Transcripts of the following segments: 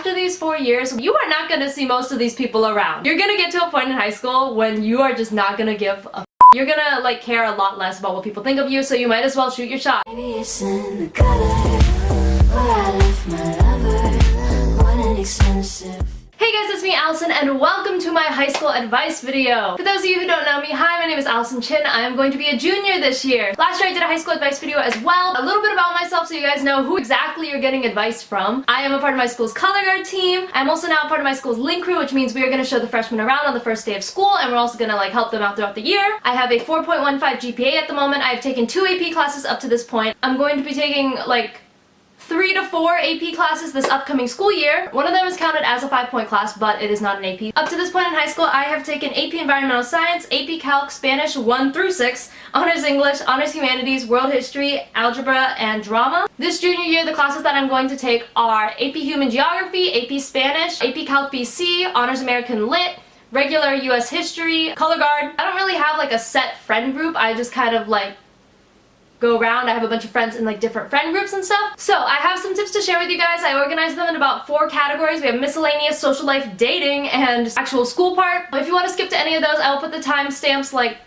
after these 4 years, you are not gonna see most of these people around. You're gonna get to a point in high school when you are just not gonna give a you're gonna like care a lot less about what people think of you, so you might as well shoot your shot. Maybe it's in the gutter where I left my lover. What an expensive. Hey guys, it's me Alison and welcome to my high school advice video. For those of you who don't know me, hi, my name is Alison Chin. I am going to be a junior this year. Last year I did a high school advice video as well. A little bit about myself so you guys know who exactly you're getting advice from. I am a part of my school's color guard team. I'm also now a part of my school's link crew, which means we are going to show the freshmen around on the first day of school, and we're also going to like help them out throughout the year. I have a 4.15 GPA at the moment. I've taken 2 AP classes up to this point. I'm going to be taking like 3 to 4 AP classes this upcoming school year. One of them is counted as a 5-point class, but it is not an AP. Up to this point in high school, I have taken AP Environmental Science, AP Calc, Spanish 1 through 6, Honors English, Honors Humanities, World History, Algebra, and Drama. This junior year, the classes that I'm going to take are AP Human Geography, AP Spanish, AP Calc BC, Honors American Lit, regular US History, Color Guard. I don't really have like a set friend group. I just kind of like go around. I have a bunch of friends in like different friend groups and stuff. So I have some tips to share with you guys. I organized them in about 4 categories. We have miscellaneous, social life, dating, and actual school part. If you want to skip to any of those, I will put the timestamps like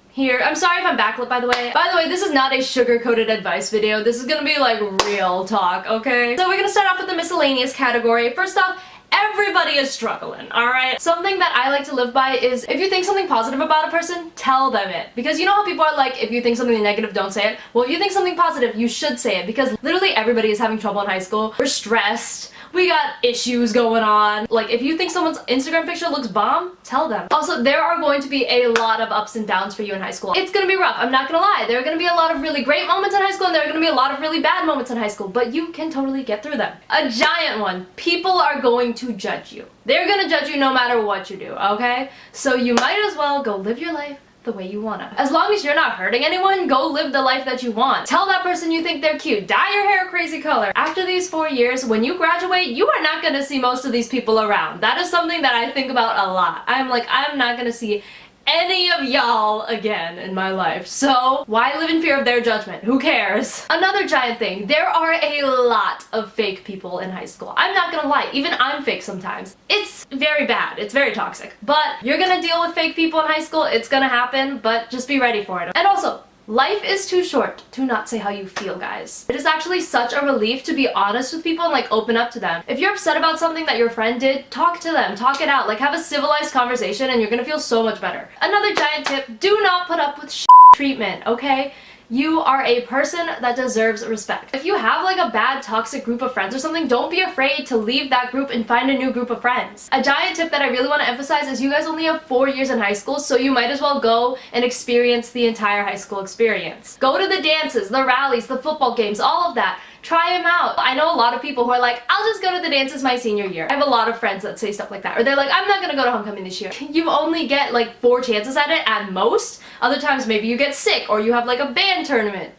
here. I'm sorry if I'm backlit, by the way. By the way, this is not a sugar-coated advice video. This is gonna be like real talk, okay? So we're gonna start off with the miscellaneous category. First off, everybody is struggling, alright? Something that I like to live by is if you think something positive about a person, tell them it. Because you know how people are like, if you think something negative, don't say it? Well, if you think something positive, you should say it, because literally everybody is having trouble in high school. We're stressed. We got issues going on. Like, if you think someone's Instagram picture looks bomb, tell them. Also, there are going to be a lot of ups and downs for you in high school. It's gonna be rough, I'm not gonna lie. There are gonna be a lot of really great moments in high school, and there are gonna be a lot of really bad moments in high school, but you can totally get through them. A giant one. People are going to judge you. They're gonna judge you no matter what you do, okay? So you might as well go live your life the way you wanna. As long as you're not hurting anyone, go live the life that you want. Tell that person you think they're cute. Dye your hair a crazy color. After these 4 years, when you graduate, you are not gonna see most of these people around. That is something that I think about a lot. I'm like, I'm not gonna see any of y'all again in my life. So why live in fear of their judgment? Who cares? Another giant thing, there are a lot of fake people in high school. I'm not gonna lie, even I'm fake sometimes. It's very bad, it's very toxic. But you're gonna deal with fake people in high school, it's gonna happen, but just be ready for it. And also, life is too short to not say how you feel, guys. It is actually such a relief to be honest with people and like open up to them. If you're upset about something that your friend did, talk to them, talk it out, like have a civilized conversation and you're gonna feel so much better. Another giant tip, do not put up with treatment, okay? You are a person that deserves respect. If you have like a bad toxic group of friends or something, don't be afraid to leave that group and find a new group of friends. A giant tip that I really want to emphasize is you guys only have 4 years in high school, so you might as well go and experience the entire high school experience. Go to the dances, the rallies, the football games, all of that. Try them out. I know a lot of people who are like, I'll just go to the dances my senior year. I have a lot of friends that say stuff like that. Or they're like, I'm not gonna go to homecoming this year. You only get like 4 chances at it at most. Other times maybe you get sick, or you have like a band tournament,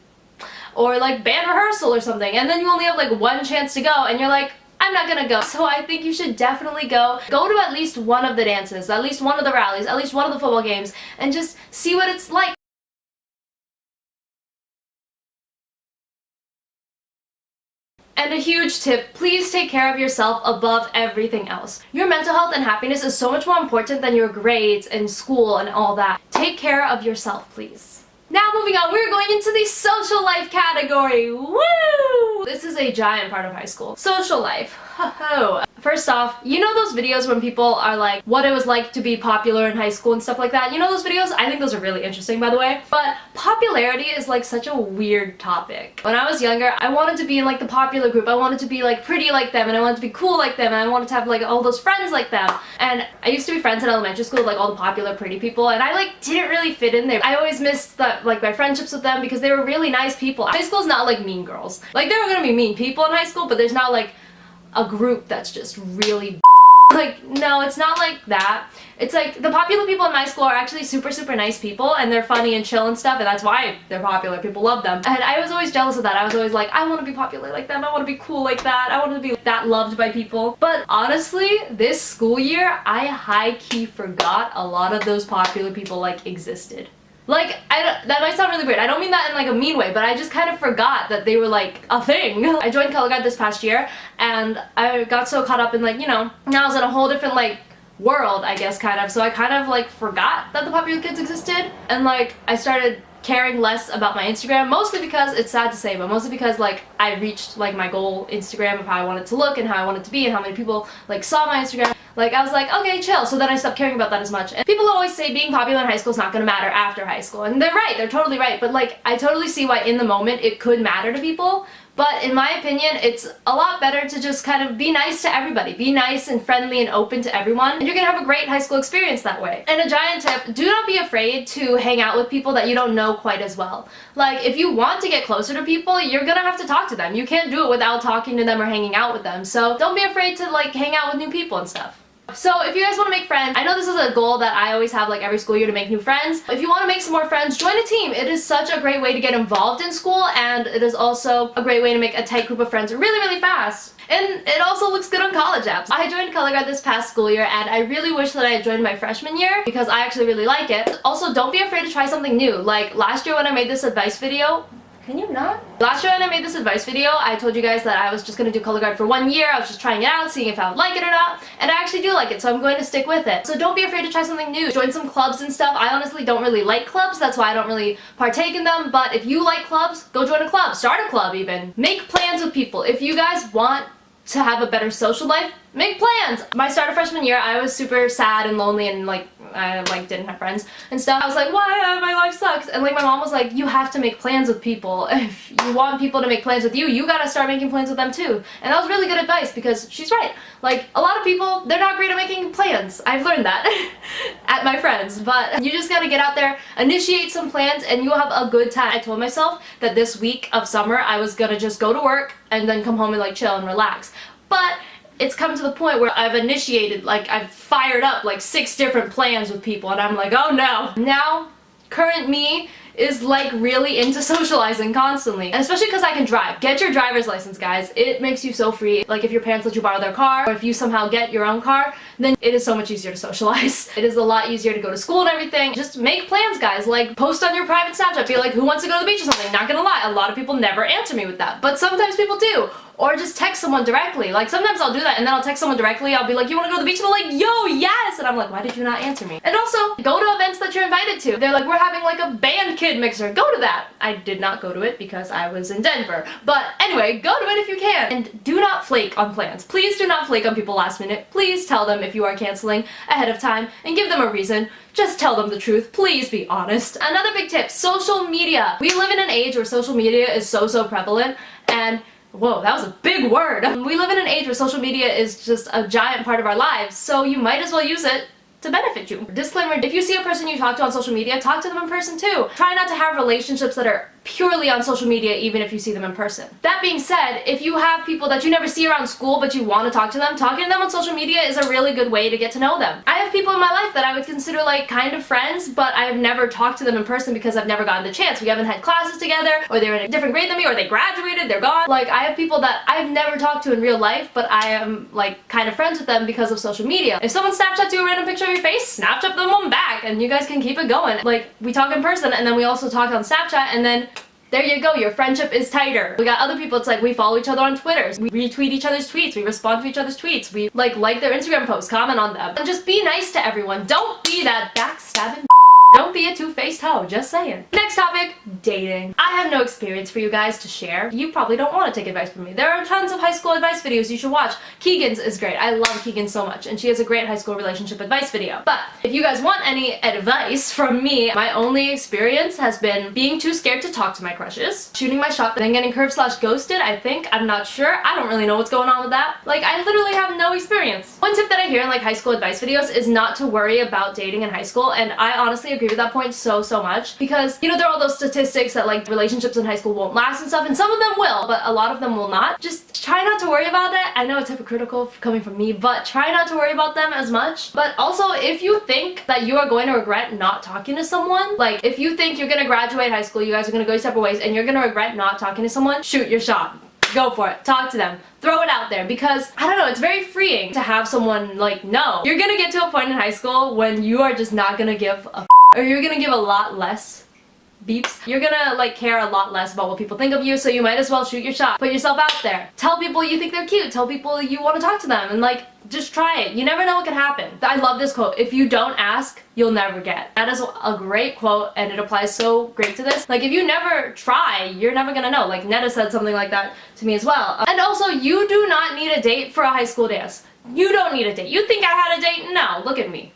or like band rehearsal or something, and then you only have like 1 chance to go, and you're like, I'm not gonna go. So I think you should definitely go. Go to at least one of the dances, at least one of the rallies, at least one of the football games, and just see what it's like. And a huge tip, please take care of yourself above everything else. Your mental health and happiness is so much more important than your grades and school and all that. Take care of yourself, please. Now moving on, we're going into the social life category. Woo! This is a giant part of high school. Social life. Ho-ho. First off, you know those videos when people are like, what it was like to be popular in high school and stuff like that? You know those videos? I think those are really interesting, by the way. But popularity is like such a weird topic. When I was younger, I wanted to be in like the popular group. I wanted to be like pretty like them, and I wanted to be cool like them, and I wanted to have like all those friends like them. And I used to be friends in elementary school with like all the popular pretty people, and I like didn't really fit in there. I always missed like my friendships with them because they were really nice people. High school's not like Mean Girls. Like there are gonna be mean people in high school, but there's not like a group that's just really like, no, it's not like that. It's like the popular people in my school are actually super nice people, and they're funny and chill and stuff, and that's why they're popular. People love them. And I was always jealous of that. I was always like, I want to be popular like them. I want to be cool like that. I want to be that loved by people. But honestly, this school year, I high-key forgot a lot of those popular people like existed. Like, that might sound really weird. I don't mean that in like a mean way, but I just kind of forgot that they were like a thing. I joined color guard this past year, and I got so caught up in like, you know, now I was in a whole different like world, I guess, kind of. So I kind of like forgot that the popular kids existed, and like I started caring less about my Instagram, mostly because, it's sad to say, but mostly because like I reached like my goal Instagram of how I wanted to look and how I wanted to be and how many people like saw my Instagram. Like, I was like, okay, chill. So then I stopped caring about that as much. And people always say being popular in high school is not gonna matter after high school, and they're right, they're totally right. But like, I totally see why in the moment it could matter to people. But in my opinion, it's a lot better to just kind of be nice to everybody. Be nice and friendly and open to everyone, and you're gonna have a great high school experience that way. And a giant tip, do not be afraid to hang out with people that you don't know quite as well. Like, if you want to get closer to people, you're gonna have to talk to them. You can't do it without talking to them or hanging out with them. So don't be afraid to like hang out with new people and stuff. So if you guys want to make friends, I know this is a goal that I always have like every school year, to make new friends. If you want to make some more friends, join a team. It is such a great way to get involved in school, and it is also a great way to make a tight group of friends really, really fast. And it also looks good on college apps. I joined color guard this past school year, and I really wish that I had joined my freshman year because I actually really like it. Also, don't be afraid to try something new. Like last year when I made this advice video, can you not? Last year when I made this advice video, I told you guys that I was just gonna do color guard for 1 year. I was just trying it out, seeing if I would like it or not, and I actually do like it, so I'm going to stick with it. So don't be afraid to try something new. Join some clubs and stuff. I honestly don't really like clubs, that's why I don't really partake in them, but if you like clubs, go join a club. Start a club even. Make plans with people. If you guys want to have a better social life, make plans. My start of freshman year, I was super sad and lonely, and like I like didn't have friends and stuff. I was like, why? My life sucks. And like my mom was like, you have to make plans with people. If you want people to make plans with you, you gotta start making plans with them too. And that was really good advice because she's right. Like, a lot of people, they're not great at making plans. I've learned that at my friends. But you just gotta get out there, initiate some plans, and you'll have a good time. I told myself that this week of summer I was gonna just go to work and then come home and like chill and relax. But it's come to the point where I've initiated, like I've fired up like 6 different plans with people, and I'm like, oh no. Now, current me is like really into socializing constantly, and especially because I can drive. Get your driver's license, guys. It makes you so free. Like if your parents let you borrow their car, or if you somehow get your own car, then it is so much easier to socialize. It is a lot easier to go to school and everything. Just make plans, guys. Like post on your private Snapchat, be like, who wants to go to the beach or something? Not gonna lie, a lot of people never answer me with that, but sometimes people do. Or just text someone directly. Like sometimes I'll do that and then I'll text someone directly. I'll be like, you wanna go to the beach? And they're like, yo, yes! And I'm like, why did you not answer me? And also, go to events that you're invited to. They're like, we're having like a band kid mixer. Go to that. I did not go to it because I was in Denver. But anyway, go to it if you can. And do not flake on plans. Please do not flake on people last minute. Please tell them if you are canceling ahead of time and give them a reason. Just tell them the truth. Please be honest. Another big tip, social media. We live in an age where social media is so prevalent, and whoa, that was a big word. We live in an age where social media is just a giant part of our lives, so you might as well use it to benefit you. Disclaimer, if you see a person you talk to on social media, talk to them in person too. Try not to have relationships that are purely on social media even if you see them in person. That being said, if you have people that you never see around school but you want to talk to them, talking to them on social media is a really good way to get to know them. I have people in my life that I would consider like kind of friends, but I've never talked to them in person because I've never gotten the chance. We haven't had classes together, or they're in a different grade than me, or they graduated, they're gone. Like, I have people that I've never talked to in real life, but I am like kind of friends with them because of social media. If someone Snapchats you a random picture of your face, Snapchat them one back and you guys can keep it going. Like, we talk in person and then we also talk on Snapchat, and then there you go, your friendship is tighter. We got other people, it's like we follow each other on Twitter, we retweet each other's tweets, we respond to each other's tweets, we like their Instagram posts, comment on them. And just be nice to everyone. Don't be that backstabbing Don't be a two-faced hoe, just saying. Next topic, dating. I have no experience for you guys to share. You probably don't want to take advice from me. There are tons of high school advice videos you should watch. Keegan's is great. I love Keegan so much, and she has a great high school relationship advice video. But if you guys want any advice from me, my only experience has been being too scared to talk to my crushes, shooting my shot, then getting curved/ghosted, I think. I'm not sure. I don't really know what's going on with that. Like, I literally have no experience. One tip that I hear in like high school advice videos is not to worry about dating in high school, and I honestly agree with that point so much, because you know there are all those statistics that like relationships in high school won't last and stuff, and some of them will, but a lot of them will not. Just try not to worry about it. I know it's hypocritical coming from me, but try not to worry about them as much. But also, if you think that you are going to regret not talking to someone, like if you think you're gonna graduate high school, you guys are gonna go your separate ways, and you're gonna regret not talking to someone, shoot your shot. Go for it. Talk to them. Throw it out there, because I don't know, it's very freeing to have someone like know. You're gonna get to a point in high school when you are just not gonna give a or you're gonna give a lot less beeps. You're gonna like care a lot less about what people think of you, so you might as well shoot your shot. Put yourself out there. Tell people you think they're cute. Tell people you want to talk to them, and like just try it. You never know what can happen. I love this quote. If you don't ask, you'll never get. That is a great quote, and it applies so great to this. Like if you never try, you're never gonna know. Like Netta said something like that to me as well. And also, you do not need a date for a high school dance. You don't need a date. You think I had a date? No, look at me.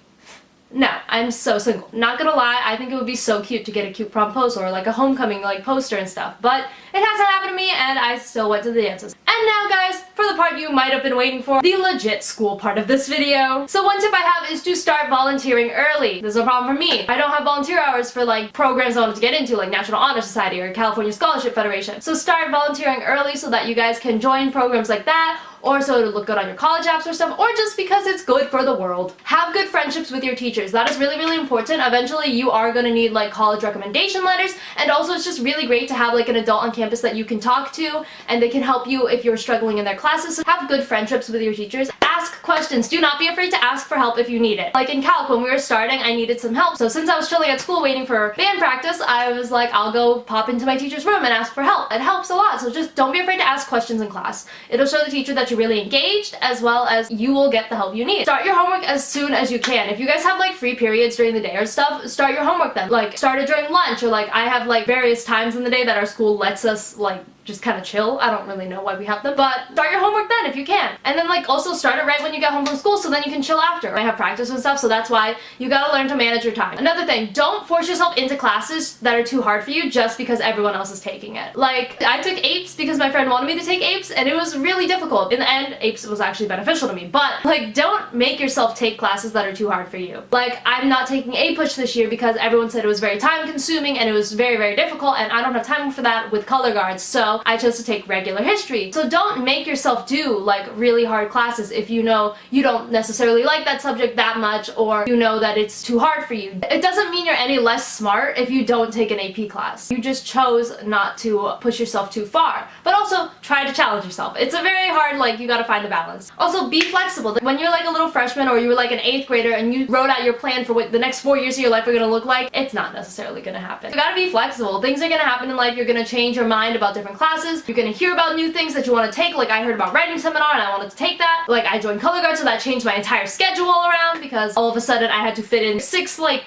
No, I'm so single. Not gonna lie, I think it would be so cute to get a cute prom poster or like a homecoming like poster and stuff, but it hasn't happened to me and I still went to the dances. And now guys, for the part you might have been waiting for, the legit school part of this video. So one tip I have is to start volunteering early. There's no problem for me. I don't have volunteer hours for like programs I wanted to get into like National Honor Society or California Scholarship Federation. So start volunteering early so that you guys can join programs like that, or so it'll look good on your college apps or stuff, or just because it's good for the world. Have good friendships with your teachers. That is really, really important. Eventually you are gonna need like college recommendation letters, and also it's just really great to have like an adult on campus that you can talk to and they can help you if you're struggling in their classes. So have good friendships with your teachers. Ask questions. Do not be afraid to ask for help if you need it. Like in calc, when we were starting, I needed some help. So since I was chilling at school waiting for band practice, I was like, I'll go pop into my teacher's room and ask for help. It helps a lot. So just don't be afraid to ask questions in class. It'll show the teacher that you're really engaged, as well as you will get the help you need. Start your homework as soon as you can. If you guys have like free periods during the day or stuff, start your homework then. Like start it during lunch, or like I have like various times in the day that our school lets us like just kind of chill. I don't really know why we have them, but start your homework then if you can. And then like also start it right when you get home from school so then you can chill after. I have practice and stuff, so that's why you gotta learn to manage your time. Another thing, don't force yourself into classes that are too hard for you just because everyone else is taking it. Like I took APES because my friend wanted me to take APES and it was really difficult. In the end, APES was actually beneficial to me, but like don't make yourself take classes that are too hard for you. Like I'm not taking APUSH this year because everyone said it was very time consuming and it was very, very difficult, and I don't have time for that with color guards, so I chose to take regular history. So don't make yourself do like really hard classes if you know you don't necessarily like that subject that much, or you know that it's too hard for you. It doesn't mean you're any less smart if you don't take an AP class. You just chose not to push yourself too far. But also try to challenge yourself. It's a very hard, like you gotta find a balance. Also be flexible. When you're like a little freshman or you were like an 8th grader and you wrote out your plan for what the next 4 years of your life are gonna look like, it's not necessarily gonna happen. You gotta be flexible. Things are gonna happen in life. You're gonna change your mind about different classes. You're gonna hear about new things that you want to take. Like I heard about writing seminar and I wanted to take that. Like I joined color guard, so that changed my entire schedule around because all of a sudden I had to fit in 6 like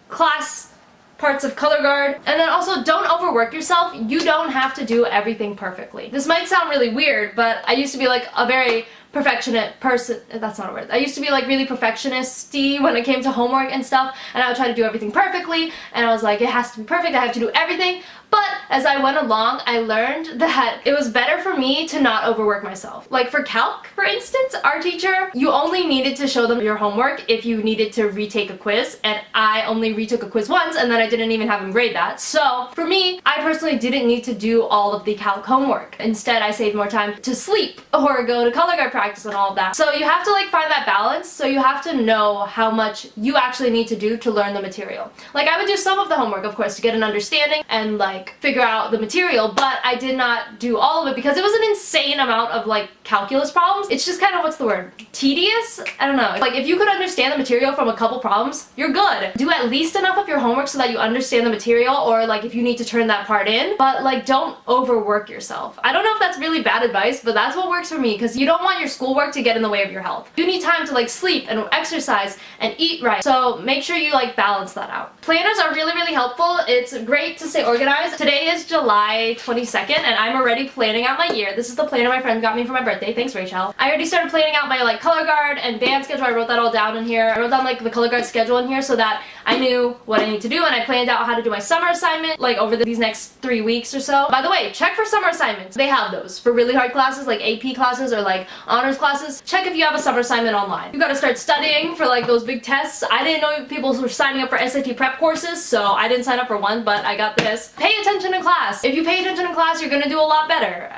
class parts of color guard. And then also don't overwork yourself. You don't have to do everything perfectly. This might sound really weird, but I used to be like a very perfectionist person. That's not a word. I used to be like really perfectionist-y when it came to homework and stuff, and I would try to do everything perfectly, and I was like, it has to be perfect, I have to do everything. But as I went along, I learned that it was better for me to not overwork myself. Like for calc, for instance, our teacher, you only needed to show them your homework if you needed to retake a quiz, and I only retook a quiz once, and then I didn't even have him grade that. So for me, I personally didn't need to do all of the calc homework. Instead, I saved more time to sleep or go to color guard practice and all of that. So you have to like find that balance. So you have to know how much you actually need to do to learn the material. Like I would do some of the homework, of course, to get an understanding and like figure out the material, but I did not do all of it because it was an insane amount of like calculus problems. It's just kind of, what's the word? Tedious? I don't know. Like if you could understand the material from a couple problems, you're good. Do at least enough of your homework so that you understand the material, or like if you need to turn that part in, but like don't overwork yourself. I don't know if that's really bad advice, but that's what works for me, because you don't want your schoolwork to get in the way of your health. You need time to like sleep and exercise and eat right, so make sure you like balance that out. Planners are really, really helpful. It's great to stay organized. Today is July 22nd and I'm already planning out my year. This is the planner my friend got me for my birthday. Thanks, Rachel. I already started planning out my like color guard and band schedule. I wrote that all down in here. I wrote down like the color guard schedule in here so that I knew what I need to do, and I planned out how to do my summer assignment like over these next 3 weeks or so. By the way, check for summer assignments. They have those for really hard classes like AP classes or like honors classes. Check if you have a summer assignment online. You gotta start studying for like those big tests. I didn't know people were signing up for SAT prep courses, so I didn't sign up for one, but I got this. Pay attention in class. If you pay attention in class, you're gonna do a lot better.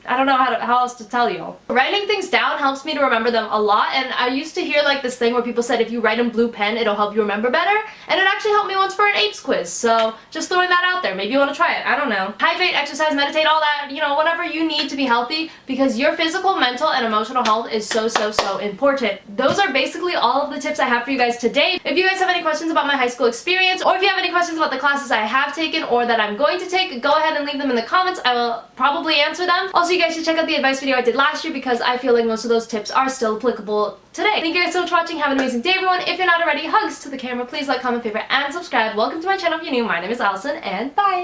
I don't know how else to tell you. Writing things down helps me to remember them a lot, and I used to hear like this thing where people said if you write in blue pen, it'll help you remember better, and it actually helped me once for an APES quiz, so just throwing that out there. Maybe you want to try it. I don't know. Hydrate, exercise, meditate, all that, you know, whatever you need to be healthy, because your physical, mental, and emotional health is so important. Those are basically all of the tips I have for you guys today. If you guys have any questions about my high school experience, or if you have any questions about the classes I have taken or that I'm going to take, go ahead and leave them in the comments. I will probably answer them. Also, you guys should check out the advice video I did last year because I feel like most of those tips are still applicable today. Thank you guys so much for watching. Have an amazing day, everyone. If you're not already, hugs to the camera. Please like, comment, favorite, and subscribe. Welcome to my channel if you're new. My name is Alison, and bye!